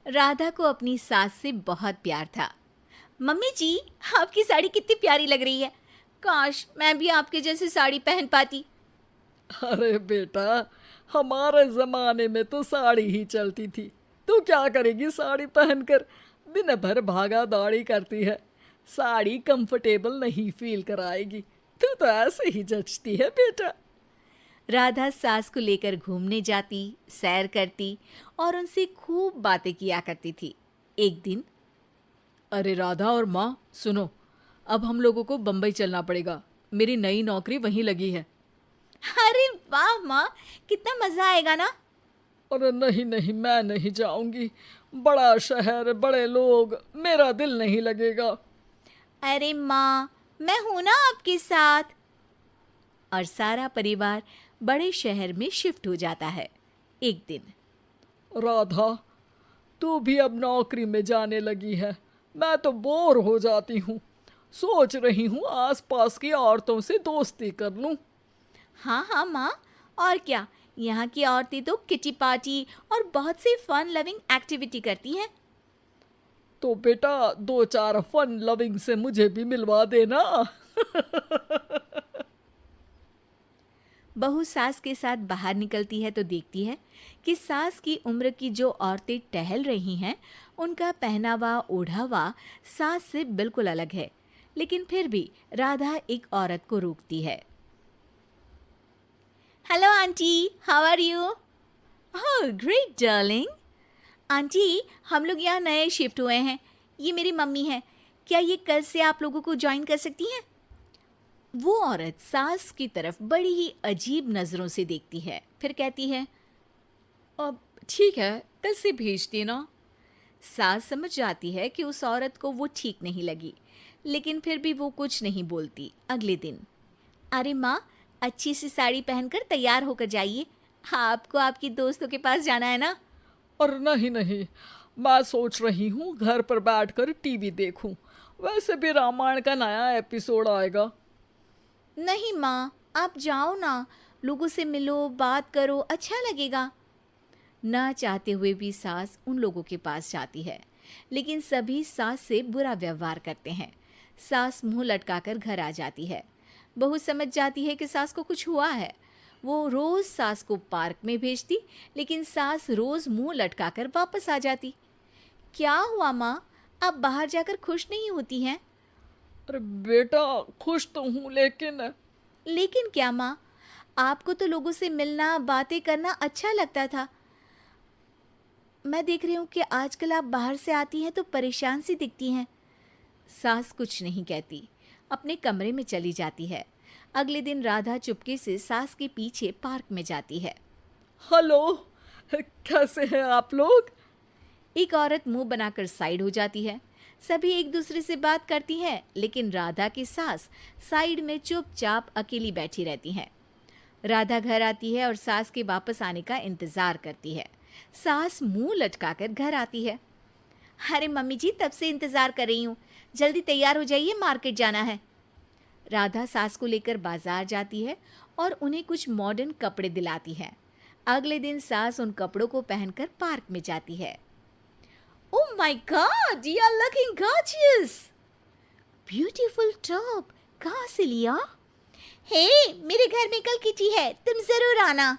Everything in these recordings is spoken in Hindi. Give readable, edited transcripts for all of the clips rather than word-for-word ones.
राधा को अपनी सास से बहुत प्यार था। मम्मी जी, आपकी साड़ी कितनी प्यारी लग रही है। काश मैं भी आपके जैसी साड़ी पहन पाती। अरे बेटा, हमारे जमाने में तो साड़ी ही चलती थी। तू क्या करेगी साड़ी पहनकर? दिन भर भागा दौड़ी करती है। साड़ी कंफर्टेबल नहीं फील कराएगी। तू तो ऐसे ही जचती है बेटा। राधा सास को लेकर घूमने जाती, सैर करती और उनसे खूब बातें किया करती थी। एक दिन, अरे राधा और माँ सुनो, अब हम लोगों को बम्बई चलना पड़ेगा। मेरी नई नौकरी वहीं लगी है। अरे वाह माँ, कितना मजा आएगा ना। अरे नहीं नहीं, मैं नहीं जाऊंगी। बड़ा शहर, बड़े लोग, मेरा दिल नहीं लगेगा। अरे माँ, मैं हूं ना आपके साथ। और सारा परिवार बड़े शहर में शिफ्ट हो जाता है। एक दिन, राधा, तू भी अब नौकरी में जाने लगी है। मैं तो बोर हो जाती हूँ। सोच रही हूँ आसपास की औरतों से दोस्ती कर लूँ। हाँ हाँ माँ, और क्या, यहाँ की औरतें तो किटी पार्टी और बहुत सी फन लविंग एक्टिविटी करती हैं। तो बेटा, दो चार फन लविंग से मुझे भी मिलवा देना। बहू सास के साथ बाहर निकलती है तो देखती है कि सास की उम्र की जो औरतें टहल रही हैं, उनका पहनावा ओढ़ावा सास से बिल्कुल अलग है। लेकिन फिर भी राधा एक औरत को रोकती है। Hello aunty, how are you? Oh great darling. Aunty, हम लोग यहाँ नए शिफ्ट हुए हैं। ये मेरी मम्मी है। क्या ये कल से आप लोगों को ज्वाइन कर सकती हैं? वो औरत सास की तरफ बड़ी ही अजीब नज़रों से देखती है, फिर कहती है, अब ठीक है, कल से भेज देना। सास समझ जाती है कि उस औरत को वो ठीक नहीं लगी, लेकिन फिर भी वो कुछ नहीं बोलती। अगले दिन, अरे माँ, अच्छी सी साड़ी पहनकर तैयार होकर जाइए। आपको आपकी दोस्तों के पास जाना है ना। और नहीं नहीं, मैं सोच रही हूँ घर पर बैठकर टीवी देखूं। वैसे भी रामायण का नया एपिसोड आएगा। नहीं माँ, आप जाओ ना, लोगों से मिलो, बात करो, अच्छा लगेगा। ना चाहते हुए भी सास उन लोगों के पास जाती है, लेकिन सभी सास से बुरा व्यवहार करते हैं। सास मुंह लटकाकर घर आ जाती है। बहू समझ जाती है कि सास को कुछ हुआ है। वो रोज सास को पार्क में भेजती, लेकिन सास रोज मुंह लटकाकर वापस आ जाती। क्या हुआ माँ, आप बाहर जाकर खुश नहीं होती हैं? अरे बेटा, खुश तो हूँ लेकिन लेकिन क्या माँ, आपको तो लोगों से मिलना, बातें करना अच्छा लगता था। मैं देख रही हूँ कि आजकल आप बाहर से आती हैं तो परेशान सी दिखती हैं। सास कुछ नहीं कहती, अपने कमरे में चली जाती है। अगले दिन राधा चुपके से सास के पीछे पार्क में जाती है। हेलो, कैसे हैं आप लोग? एक औरत मुंह बनाकर साइड हो जाती है। सभी एक दूसरे से बात करती हैं, लेकिन राधा की सास साइड में चुपचाप अकेली बैठी रहती हैं। राधा घर आती है और सास के वापस आने का इंतजार करती है। सास मुंह लटकाकर घर आती है। अरे मम्मी जी, तब से इंतजार कर रही हूँ, जल्दी तैयार हो जाइए, मार्केट जाना है। राधा सास को लेकर बाजार जाती है और उन्हें कुछ मॉडर्न कपड़े दिलाती है। अगले दिन सास उन कपड़ों को पहनकर पार्क में जाती है। Oh my god, you are looking gorgeous. Beautiful top, कहाँ से लिया? हे, मेरे घर में कल किटी है, तुम जरूर आना।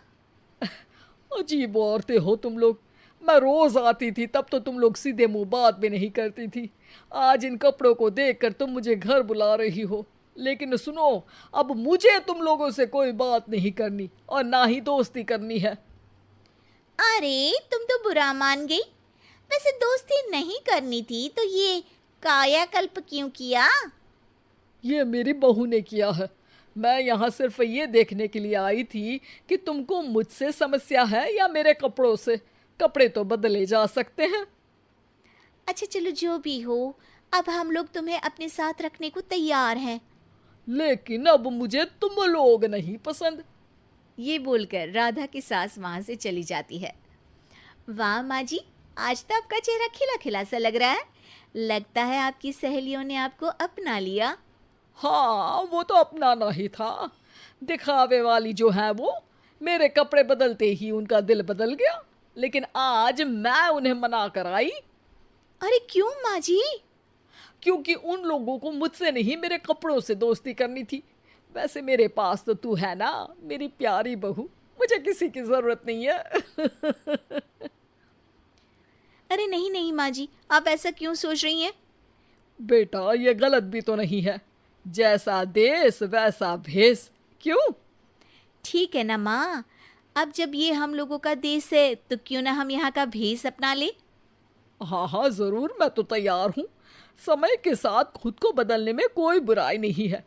अजीब औरतें हो तुम लोग। मैं रोज आती थी तब तो तुम लोग सीधे मुंह बात भी नहीं करती थी। आज इन कपड़ों को देखकर तुम मुझे घर बुला रही हो। लेकिन सुनो, अब मुझे तुम लोगों से कोई बात नहीं करनी और ना ही दोस्ती करनी है। अरे तुम तो बुरा मान गई। वैसे दोस्ती नहीं करनी थी तो ये कायाकल्प क्यों किया? ये मेरी बहू ने किया है। मैं यहाँ सिर्फ ये देखने के लिए आई थी कि तुमको मुझसे समस्या है या मेरे कपड़ों से। कपड़े तो बदले जा सकते हैं। अच्छा चलो, जो भी हो, अब हम लोग तुम्हें अपने साथ रखने को तैयार हैं। लेकिन अब मुझे तुम लोग नहीं पसंद। ये बोलकर राधा की सास वहां से चली जाती है। वाह माँ जी, आज तो आपका चेहरा खिला खिला सा लग रहा है। लगता है आपकी सहेलियों ने आपको अपना लिया। हाँ, वो तो अपनाना ही था। दिखावे वाली जो है वो, मेरे कपड़े बदलते ही उनका दिल बदल गया। लेकिन आज मैं उन्हें मना कर आई, अरे क्यों माँ जी? क्योंकि उन लोगों को मुझसे नहीं मेरे कपड़ों से दोस्ती करनी थी। वैसे मेरे पास तो तू है ना, मेरी प्यारी बहू, मुझे किसी की जरूरत नहीं है। अरे नहीं नहीं माँ जी, आप ऐसा क्यों सोच रही हैं? बेटा ये गलत भी तो नहीं है, जैसा देश वैसा भेष। क्यों? ठीक है ना माँ, अब जब ये हम लोगों का देश है तो क्यों ना हम यहाँ का भेष अपना ले। हाँ हाँ जरूर, मैं तो तैयार हूँ। समय के साथ खुद को बदलने में कोई बुराई नहीं है,